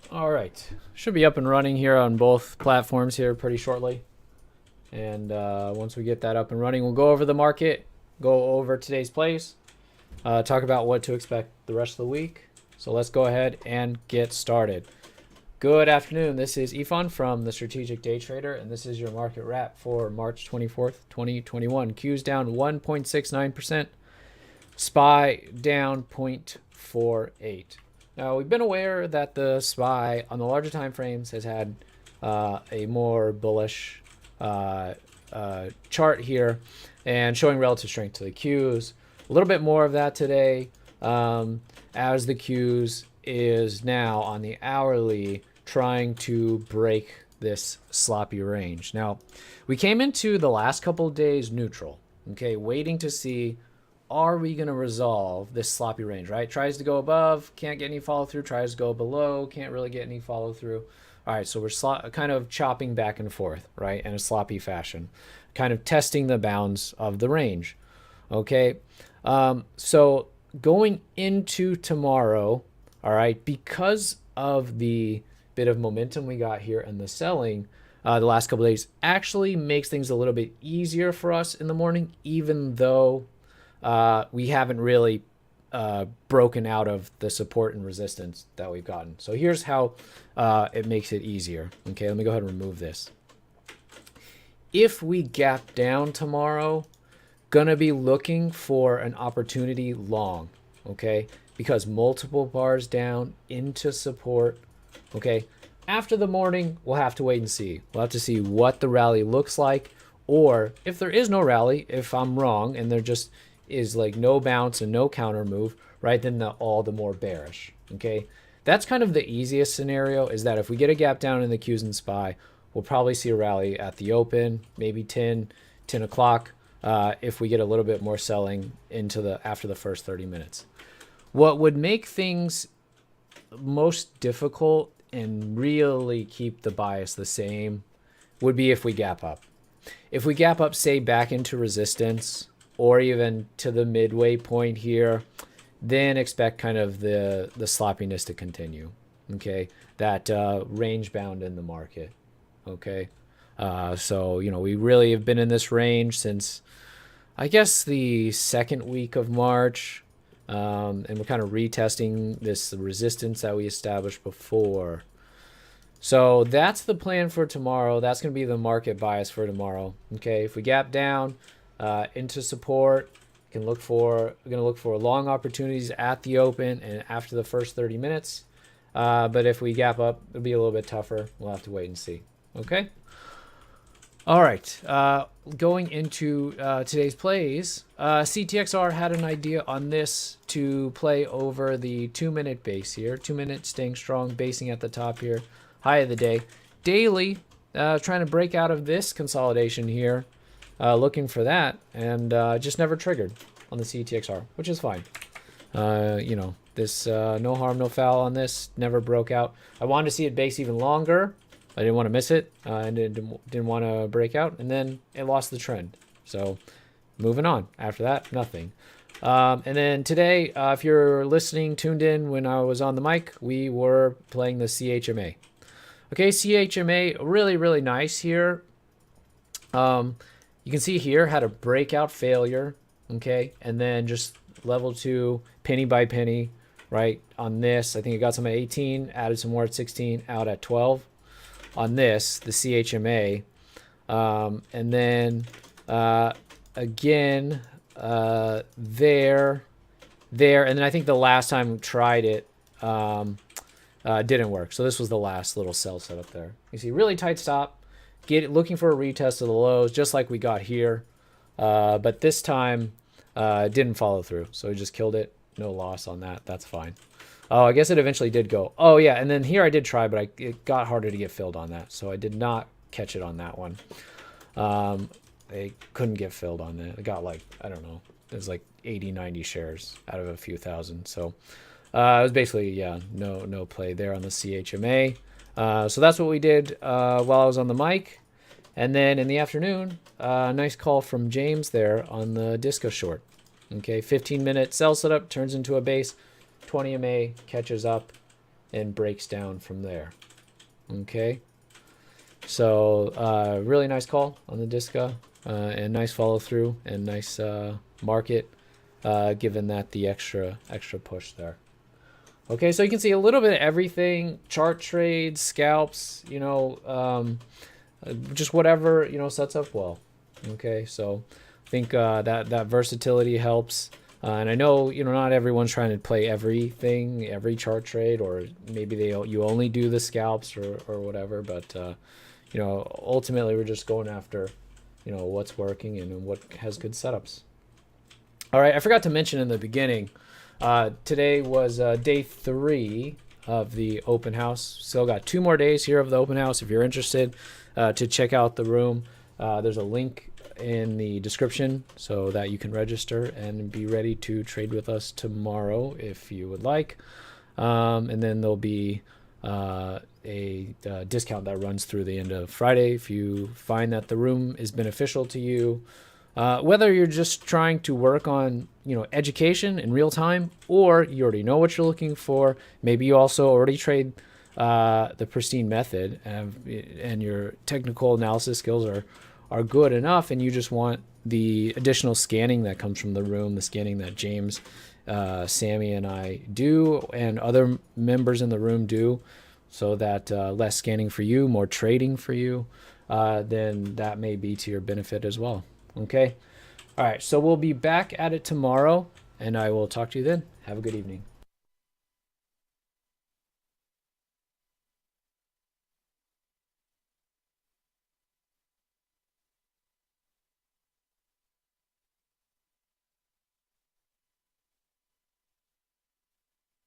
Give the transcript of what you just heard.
All right, should be up and running here on both platforms here pretty shortly. And once we get that up and running, we'll go over the market, go over today's plays, talk about what to expect the rest of the week. So let's go ahead and get started. Good afternoon. This is Ifan from the Strategic Day Trader, and this is your market wrap for March 24th, 2021. Q's down 1.69%, SPY down 0.48. Now, we've been aware that the SPY on the larger time frames has had a more bullish chart here and showing relative strength to the Qs. A little bit more of that today as the Qs is now on the hourly trying to break this sloppy range. Now, we came into the last couple of days neutral, okay, waiting to see, are we going to resolve this sloppy range, right? Tries to go above, can't get any follow through, tries to go below, can't really get any follow through. All right, so we're kind of chopping back and forth, right, in a sloppy fashion, kind of testing the bounds of the range, okay? So going into tomorrow, all right, because of the bit of momentum we got here and the selling the last couple of days actually makes things a little bit easier for us in the morning, even though we haven't really broken out of the support and resistance that we've gotten. So here's how it makes it easier. Okay, let me go ahead and remove this. If we gap down tomorrow, gonna be looking for an opportunity long, okay? Because multiple bars down into support, okay? After the morning, we'll have to wait and see. We'll have to see what the rally looks like, or if there is no rally, if I'm wrong and there just is like no bounce and no counter move, right, then all the more bearish, okay? That's kind of the easiest scenario, is that if we get a gap down in the Qs and SPY, we'll probably see a rally at the open, maybe 10 o'clock, if we get a little bit more selling into after the first 30 minutes. What would make things most difficult and really keep the bias the same would be if we gap up. If we gap up, say, back into resistance or even to the midway point here, then expect kind of the sloppiness to continue, okay? That range bound in the market, okay? So, you know, we really have been in this range since, I guess, the second week of March, and we're kind of retesting this resistance that we established before. So that's the plan for tomorrow. That's going to be the market bias for tomorrow. Okay, if we gap down into support, we're going to look for long opportunities at the open and after the first 30 minutes. But if we gap up, it'll be a little bit tougher. We'll have to wait and see. Okay. All right, going into today's plays, CTXR had an idea on this to play over the 2-minute base here. 2 minutes staying strong, basing at the top here. High of the day. Daily, trying to break out of this consolidation here, looking for that, and just never triggered on the CTXR, which is fine. You know, this no harm, no foul on this, never broke out. I wanted to see it base even longer. I didn't want to miss it, and didn't want to break out, and then it lost the trend. So moving on. After that, nothing. And then today, if you're listening, tuned in when I was on the mic, we were playing the CHMA. Okay, CHMA, really, really nice here. You can see here, had a breakout failure, okay, and then just level 2, penny by penny, right, on this. I think it got some at 18, added some more at 16, out at 12. On this, the CHMA, and then again there, and then I think the last time we tried it didn't work. So this was the last little sell setup there. You see, really tight stop, looking for a retest of the lows, just like we got here, but this time didn't follow through. So we just killed it. No loss on that. That's fine. Oh, I guess it eventually did go. Oh, yeah, and then here I did try, but it got harder to get filled on that, so I did not catch it on that one. They couldn't get filled on that. It got like, I don't know, it was like 80, 90 shares out of a few thousand. So it was basically, yeah, no play there on the CHMA. So that's what we did while I was on the mic. And then in the afternoon, nice call from James there on the Disco short. Okay, 15-minute sell setup turns into a base. 20 MA catches up. and breaks down from there. Okay. So really nice call on the Disca, and nice follow through, and nice market, given that the extra push there. Okay, so you can see a little bit of everything: chart trades, scalps, just whatever sets up well. Okay, so I think that versatility helps. And I know not everyone's trying to play everything, every chart trade, or maybe you only do the scalps or whatever. But ultimately we're just going after what's working and what has good setups. All right, I forgot to mention in the beginning, today was day 3 of the open house. Still got 2 more days here of the open house. If you're interested to check out the room, there's a link in the description so that you can register and be ready to trade with us tomorrow if you would like. And then there'll be a discount that runs through the end of Friday if you find that the room is beneficial to you. Whether you're just trying to work on education in real time, or you already know what you're looking for, maybe you also already trade the pristine method, and your technical analysis skills are good enough, and you just want the additional scanning that comes from the room, the scanning that James, Sammy, and I do, and other members in the room do, so that less scanning for you, more trading for you, then that may be to your benefit as well. Okay. All right. So we'll be back at it tomorrow, and I will talk to you then. Have a good evening.